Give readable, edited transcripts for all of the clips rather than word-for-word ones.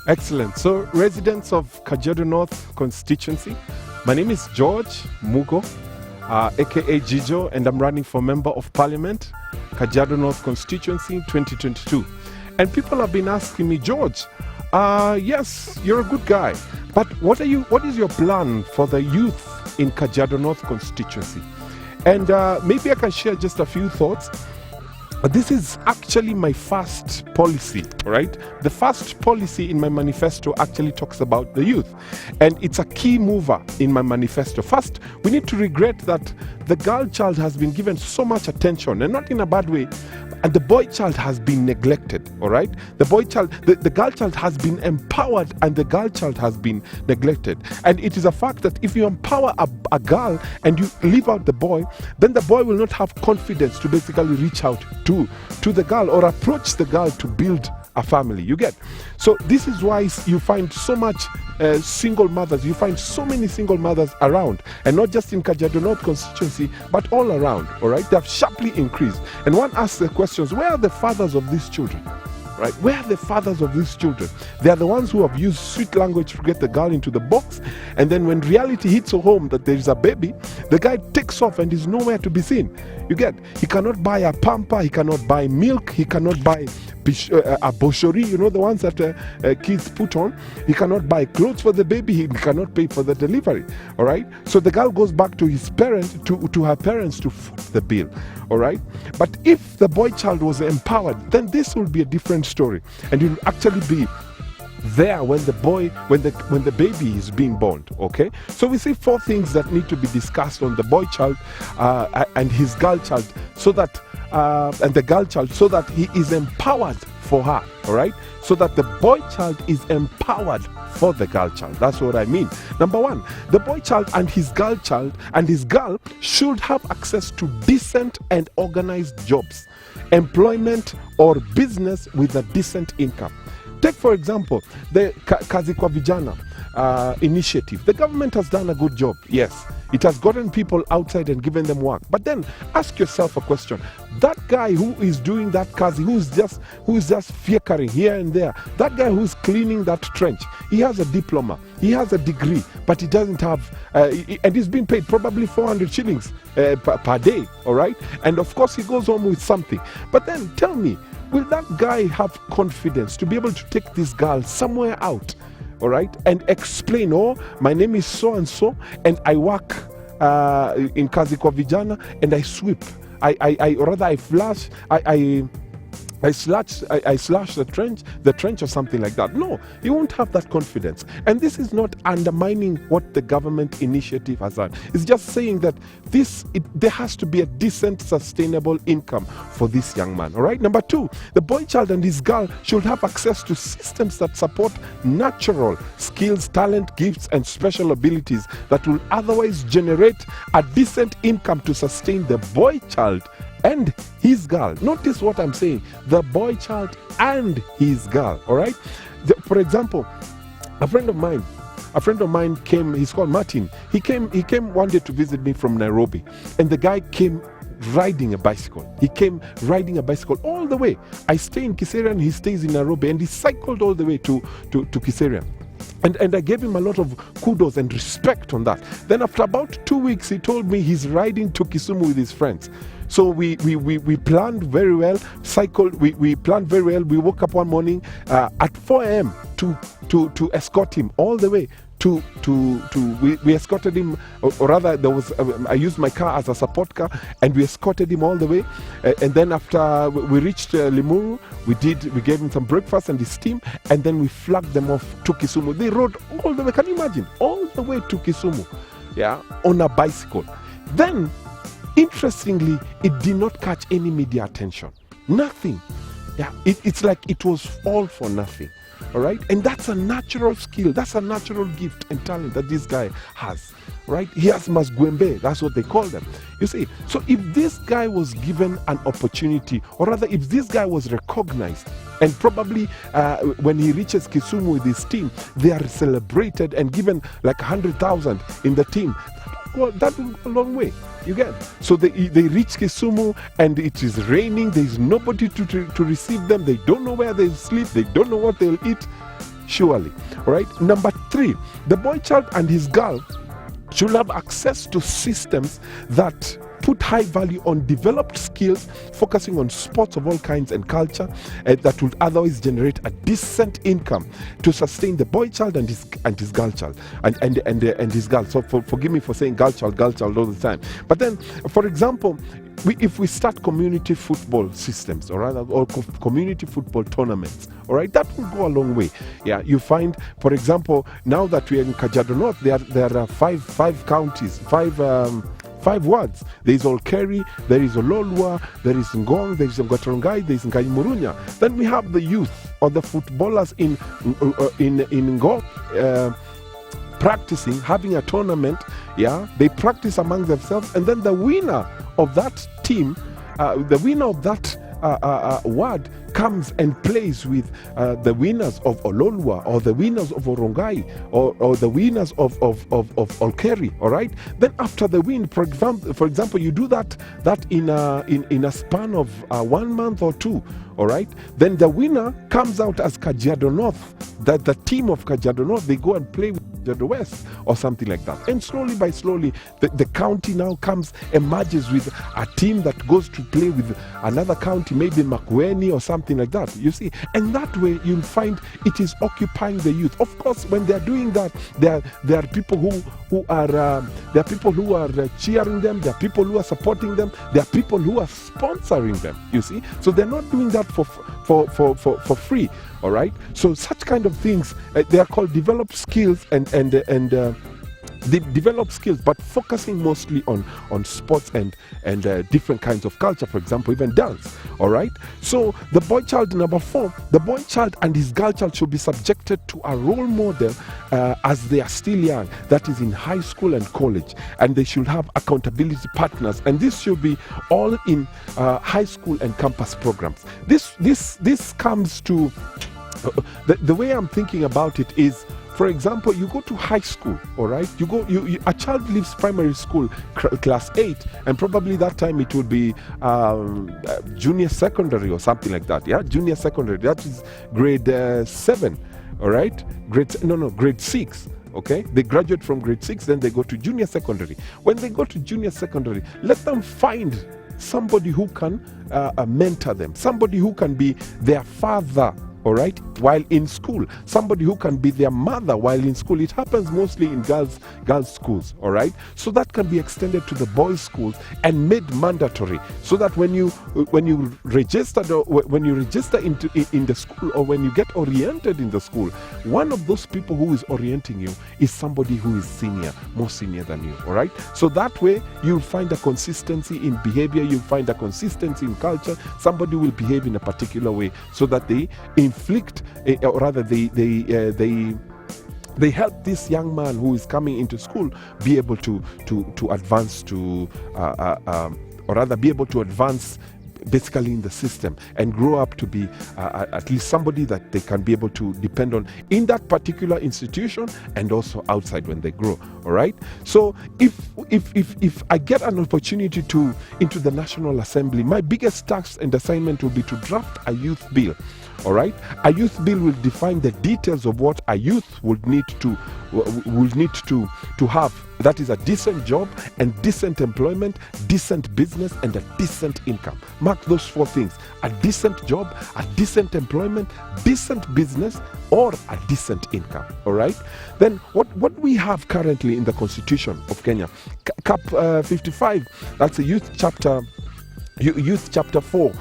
Excellent. So, residents of Kajiado North Constituency, my name is George Mugo, a.k.a. JiJo, and I'm running for Member of Parliament, Kajiado North Constituency 2022. And people have been asking me, George, yes, you're a good guy, but what is your plan for the youth in Kajiado North Constituency? And maybe I can share just a few thoughts. This is actually my first policy, right? The first policy in my manifesto actually talks about the youth, and it's a key mover in my manifesto. First, we need to regret that the girl child has been given so much attention, and not in a bad way, and the boy child has been neglected, all right? The girl child has been empowered, and the girl child has been neglected. And it is a fact that if you empower a girl and you leave out the boy, then the boy will not have confidence to basically reach out to the girl or approach the girl to build a family. You get? So this is why you find so much single mothers. You find so many single mothers around, and not just in Kajiado North constituency, but all around. All right, they have sharply increased. And one asks the questions: where are the fathers of these children? Right? Where are the fathers of these children? They are the ones who have used sweet language to get the girl into the box, and then when reality hits home that there is a baby, the guy takes off and is nowhere to be seen. You get? He cannot buy a pamper, he cannot buy milk, he cannot buy a boshori, you know, the ones that kids put on. He cannot buy clothes for the baby, he cannot pay for the delivery. All right? So the girl goes back to his parents, to her parents, to foot the bill. All right? But if the boy child was empowered, then this will be a different story, and it will actually be there when the baby is being born. Okay, so we see four things that need to be discussed on the boy child and his girl child, so that and the girl child, so that he is empowered for her. All right, so that the boy child is empowered for the girl child. That's what I mean. Number one, the boy child and his girl should have access to decent and organized jobs, employment, or business with a decent income. Take, for example, the Kazi kwa Vijana initiative. The government has done a good job. Yes, it has gotten people outside and given them work. But then ask yourself a question: that guy who is doing that Kazi, who is just fiekering here and there, that guy who is cleaning that trench, he has a diploma, he has a degree, but he doesn't have, and he's being paid probably 400 shillings per day. All right, and of course he goes home with something. But then tell me, will that guy have confidence to be able to take this girl somewhere out, all right, and explain, oh, my name is so and so, and I work in Kazi kwa Vijana, and I sweep, I flush, I slash the trench or something like that. No, you won't have that confidence. And this is not undermining what the government initiative has done. It's just saying that there has to be a decent, sustainable income for this young man. All right. Number two, the boy child and his girl should have access to systems that support natural skills, talent, gifts, and special abilities that will otherwise generate a decent income to sustain the boy child and his girl. Notice what I'm saying: the boy child and his girl. All right. For example, a friend of mine came. He's called Martin. He came one day to visit me from Nairobi, and the guy came riding a bicycle. He came riding a bicycle all the way. I stay in Kiserian, he stays in Nairobi, and he cycled all the way to Kiserian. And I gave him a lot of kudos and respect on that. Then after about 2 weeks, he told me he's riding to Kisumu with his friends. So we planned very well, we planned very well. We woke up one morning at 4 a.m. to escort him all the way we escorted him, or rather I used my car as a support car, and we escorted him all the way, and then after we reached Limuru, we gave him some breakfast and his team, and then we flagged them off to Kisumu. They rode all the way, can you imagine, all the way to Kisumu, yeah, on a bicycle. Then interestingly, it did not catch any media attention, nothing. Yeah, it's like it was all for nothing. All right, and that's a natural skill, that's a natural gift and talent that this guy has. Right, he has masgwembe, that's what they call them. You see, so if this guy was given an opportunity, or rather if this guy was recognized, and probably when he reaches Kisumu with his team, they are celebrated and given like 100,000 in the team, that will go a long way. You get? So they reach Kisumu and it is raining. There is nobody to receive them. They don't know where they'll sleep. They don't know what they'll eat. surely. All right. Number 3, the boy child and his girl should have access to systems that put high value on developed skills, focusing on sports of all kinds and culture that would otherwise generate a decent income to sustain the boy child and his girl child and his girl. So forgive me for saying girl child all the time. But then, for example, if we start community football systems, or community football tournaments, all right, that will go a long way. Yeah, you find, for example, now that we are in Kajiado North, there are five counties, five wards. There is Olkeri, there is Ololua, there is Ngong, there is Ngatongai, there is Ngai Murunya. Then we have the youth or the footballers in Ngong practicing, having a tournament. Yeah, they practice among themselves, and then the winner of that team, the winner of that ward comes and plays with the winners of Ololua or the winners of Orongai or the winners of Olkeri. All right. Then after the win, for example, you do that in a span of 1 month or 2. All right. Then the winner comes out as Kajiado North. That the team of Kajiado North, they go and play with Kajiado West or something like that. And slowly, the county now emerges with a team that goes to play with another county, maybe Makueni or something like that. You see, and that way you'll find it is occupying the youth. Of course, when they're doing that, there are people who are cheering them. There are people who are supporting them. There are people who are sponsoring them. You see, so they're not doing that for free. All right. So such kind of things, they are called developed skills and they develop skills, but focusing mostly on sports and different kinds of culture, for example, even dance. All right. So the boy child, number 4, the boy child and his girl child should be subjected to a role model as they are still young, that is in high school and college, and they should have accountability partners, and this should be all in high school and campus programs. This comes to the way I'm thinking about it is, for example, you go to high school, all right? A child leaves primary school, class 8, and probably that time it would be junior secondary or something like that. Yeah, junior secondary. That is grade 7, all right? Grade 6. Okay, they graduate from grade 6, then they go to junior secondary. When they go to junior secondary, let them find somebody who can mentor them, somebody who can be their father, all right, while in school, somebody who can be their mother while in school. It happens mostly in girls schools, all right. So that can be extended to the boys' schools and made mandatory, so that when you register in the school, or when you get oriented in the school, one of those people who is orienting you is somebody who is more senior than you, all right. So that way you'll find a consistency in behavior, you'll find a consistency in culture. Somebody will behave in a particular way so that they inflict, or rather they help this young man who is coming into school be able to advance or rather be able to advance basically in the system and grow up to be at least somebody that they can be able to depend on in that particular institution and also outside when they grow. All right. So if I get an opportunity into the National Assembly, my biggest task and assignment will be to draft a youth bill. All right. A youth bill will define the details of what a youth would need to have. That is a decent job and decent employment, decent business, and a decent income. Mark those 4 things: a decent job, a decent employment, decent business, or a decent income. All right. Then what we have currently in the Constitution of Kenya, Cap 55, that's a youth chapter 4.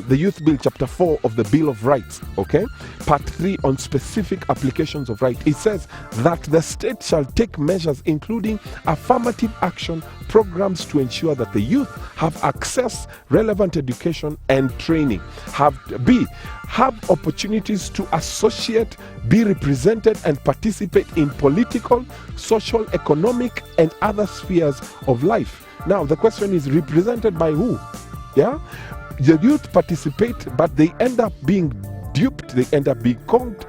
The Youth Bill, Chapter 4 of the Bill of Rights, okay? Part 3 on specific applications of right. It says that the state shall take measures including affirmative action programs to ensure that the youth have access, relevant education and training. Have opportunities to associate, be represented and participate in political, social, economic and other spheres of life. Now, the question is, represented by who? Yeah? The youth participate, but they end up being duped, they end up being conned.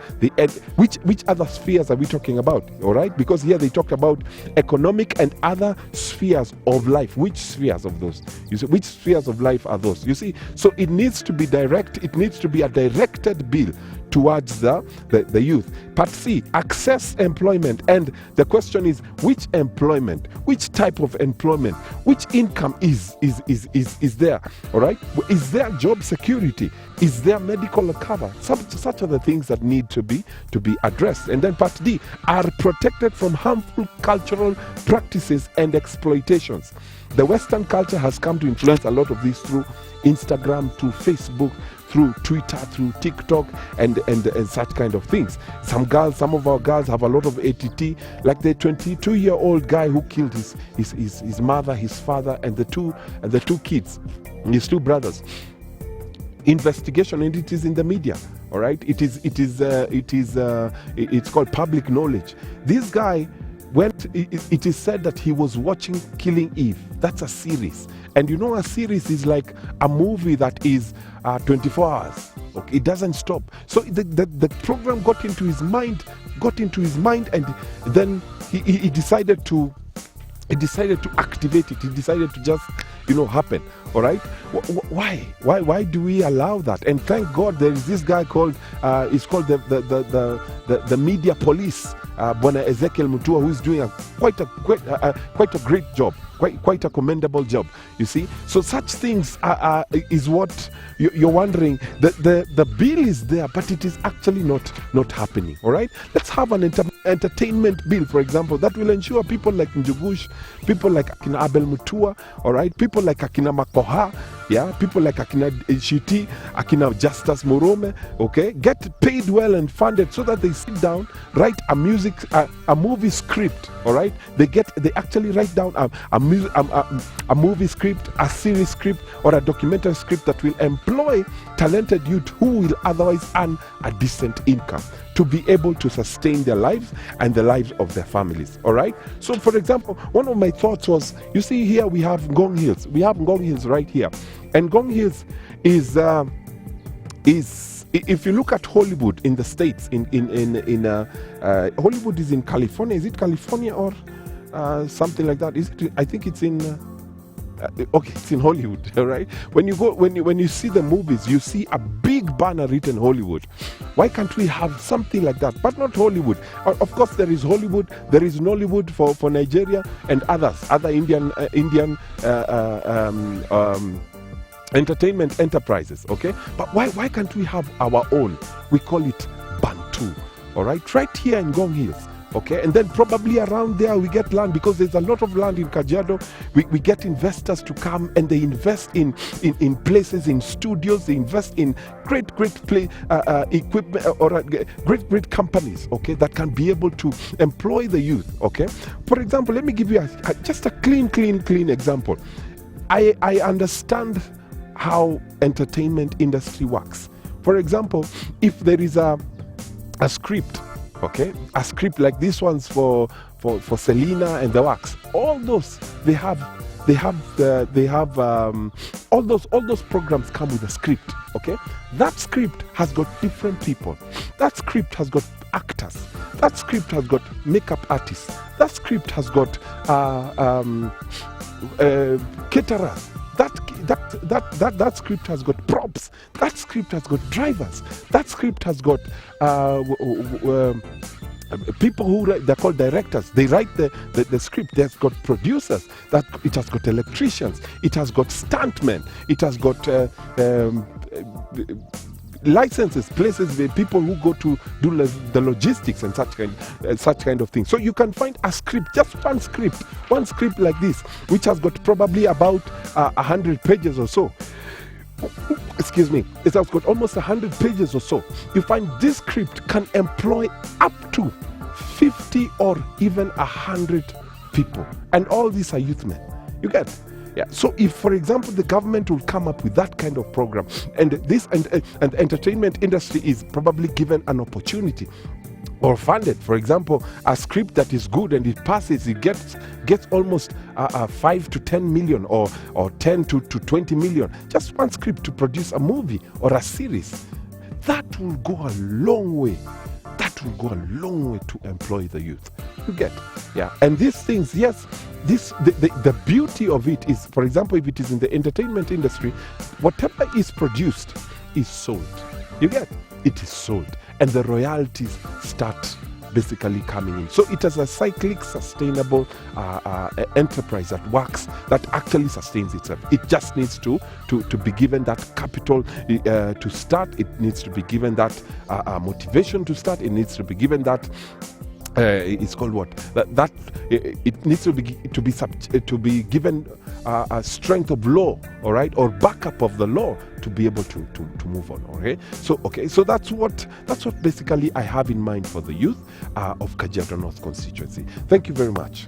Which other spheres are we talking about? All right, because here they talk about economic and other spheres of life. Which spheres of those? You see, which spheres of life are those? You see, so it needs to be direct. It needs to be a directed bill towards the youth. Part C, access employment. And the question is, which employment, which type of employment, which income is there? All right, is there job security? Is there medical cover? Such are the things that need to be addressed. And then part D, are protected from harmful cultural practices and exploitations. The Western culture has come to influence a lot of this through Instagram, through Facebook, through Twitter, through TikTok, and such kind of things. Some of our girls have a lot of ATT, like the 22-year-old guy who killed his mother, his father, and the two kids, his two brothers. Investigation, and it is in the media. All right, it's called public knowledge. This guy it is said that he was watching Killing Eve. That's a series, and you know, a series is like a movie that is 24 hours. Okay, it doesn't stop. So the program got into his mind, and then he decided to activate it. He decided to just happen. All right, why do we allow that? And thank God there is this guy called it's called the media police, Bwana Ezekiel Mutua, who is doing quite a great job, quite a commendable job. You see, so such things is what you're wondering. The bill is there, but it is actually not happening. All right, let's have an entertainment bill, for example, that will ensure people like Njugush, people like Akina Abel Mutua, all right, people like Akina Makoha, yeah, people like Akina Shiti, Akina Justus Morome, okay, get paid well and funded so that they sit down, write a movie script, all right, they actually write down a movie script, a series script, or a documentary script that will employ talented youth who will otherwise earn a decent income to be able to sustain their lives and the lives of their families. All right, so for example, one of my thoughts was, you see here we have Ngong Hills. We have Ngong Hills right here, and Ngong Hills is if you look at Hollywood in the States, Hollywood is in California. Is it California or something like that? Is it? I think it's in okay, it's in Hollywood. All right, when you see the movies, you see a big banner written Hollywood. Why can't we have something like that? But not Hollywood. Of course, there is Hollywood, there is Nollywood for Nigeria and other Indian entertainment enterprises. Okay, but why can't we have our own? We call it Bantu. All right here in Ngong Hills. Okay, and then probably around there we get land, because there's a lot of land in Kajiado. We get investors to come, and they invest in places, in studios. They invest in great equipment, or great companies, okay, that can be able to employ the youth. Okay, for example, let me give you just a clean example. I understand how entertainment industry works. For example, if there is a script, okay, a script like this one's for Selena and the Wax, all those all those programs come with a script. Okay, that script has got different people. That script has got actors. That script has got makeup artists. That script has got caterers. That script has got props. That script has got drivers. That script has got people who write, they're called directors. They write the script. There's got producers. That it has got electricians. It has got stuntmen. It has got licenses, places where people who go to do the logistics and such kind of things. So you can find a script, just one script like this, which has got probably about 100 pages or so. Excuse me, it has got almost 100 pages or so. You find this script can employ up to 50 or even 100 people, and all these are youth men. You get? Yeah. So if, for example, the government will come up with that kind of program, and this and the entertainment industry is probably given an opportunity or funded, for example, a script that is good and it passes, it gets almost 5 to 10 million or 10 to 20 million, just one script to produce a movie or a series, that will go a long way. That will go a long way to employ the youth. You get? Yeah. And these things, yes, the beauty of it is, for example, if it is in the entertainment industry, whatever is produced is sold. You get? It is sold. and the royalties start basically coming in. So it is a cyclic, sustainable enterprise that works, that actually sustains itself. It just needs to be given that capital to start. It needs to be given that motivation to start. It needs to be given that it's called what? That it needs to be given a strength of law, all right, or backup of the law to be able to move on. Okay, so that's what basically I have in mind for the youth of Kajiado North constituency. Thank you very much.